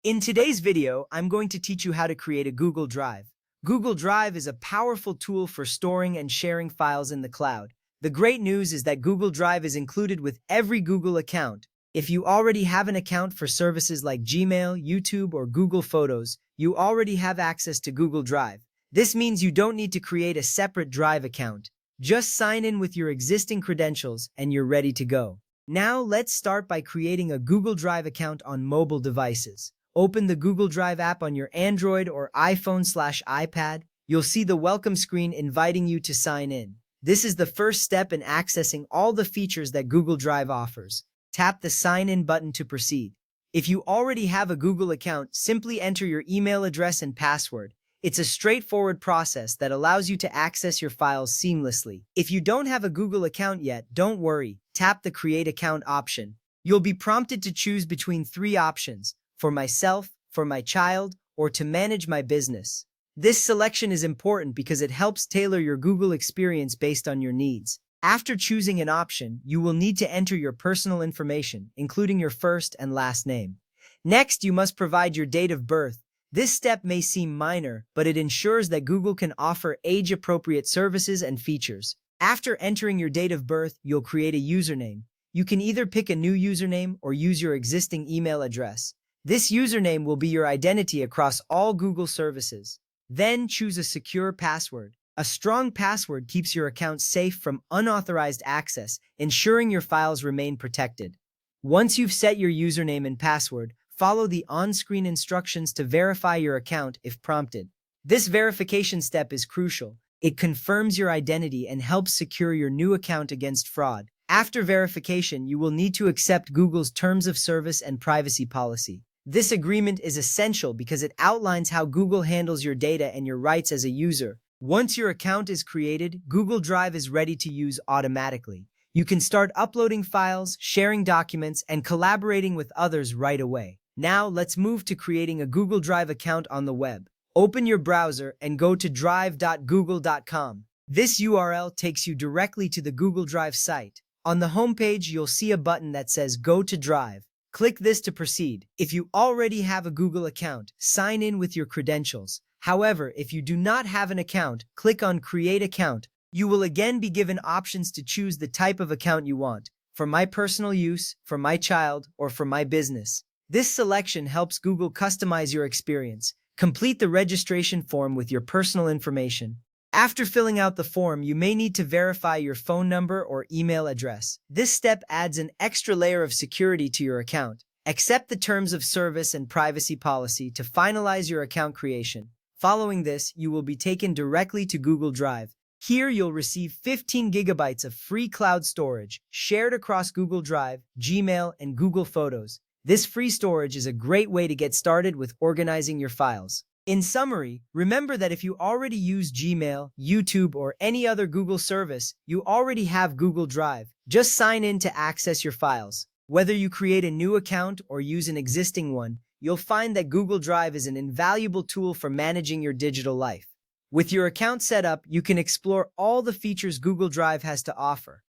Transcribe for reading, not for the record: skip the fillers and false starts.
In today's video, I'm going to teach you how to create a Google Drive. Google Drive is a powerful tool for storing and sharing files in the cloud. The great news is that Google Drive is included with every Google account. If you already have an account for services like Gmail, YouTube, or Google Photos, you already have access to Google Drive. This means you don't need to create a separate Drive account. Just sign in with your existing credentials and you're ready to go. Now let's start by creating a Google Drive account on mobile devices. Open the Google Drive app on your Android or iPhone/iPad. You'll see the welcome screen inviting you to sign in. This is the first step in accessing all the features that Google Drive offers. Tap the Sign In button to proceed. If you already have a Google account, simply enter your email address and password. It's a straightforward process that allows you to access your files seamlessly. If you don't have a Google account yet, don't worry. Tap the Create Account option. You'll be prompted to choose between three options: for myself, for my child, or to manage my business. This selection is important because it helps tailor your Google experience based on your needs. After choosing an option, you will need to enter your personal information, including your first and last name. Next, you must provide your date of birth. This step may seem minor, but it ensures that Google can offer age-appropriate services and features. After entering your date of birth, you'll create a username. You can either pick a new username or use your existing email address. This username will be your identity across all Google services. Then choose a secure password. A strong password keeps your account safe from unauthorized access, ensuring your files remain protected. Once you've set your username and password, follow the on-screen instructions to verify your account if prompted. This verification step is crucial. It confirms your identity and helps secure your new account against fraud. After verification, you will need to accept Google's Terms of Service and Privacy Policy. This agreement is essential because it outlines how Google handles your data and your rights as a user. Once your account is created, Google Drive is ready to use automatically. You can start uploading files, sharing documents, and collaborating with others right away. Now let's move to creating a Google Drive account on the web. Open your browser and go to drive.google.com. This URL takes you directly to the Google Drive site. On the homepage, you'll see a button that says Go to Drive. Click this to proceed. If you already have a Google account, sign in with your credentials. However, if you do not have an account, click on Create Account. You will again be given options to choose the type of account you want: for my personal use, for my child, or for my business. This selection helps Google customize your experience. Complete the registration form with your personal information. After filling out the form, you may need to verify your phone number or email address. This step adds an extra layer of security to your account. Accept the Terms of Service and Privacy Policy to finalize your account creation. Following this, you will be taken directly to Google Drive. Here, you'll receive 15 gigabytes of free cloud storage, shared across Google Drive, Gmail, and Google Photos. This free storage is a great way to get started with organizing your files. In summary, remember that if you already use Gmail, YouTube, or any other Google service, you already have Google Drive. Just sign in to access your files. Whether you create a new account or use an existing one, you'll find that Google Drive is an invaluable tool for managing your digital life. With your account set up, you can explore all the features Google Drive has to offer.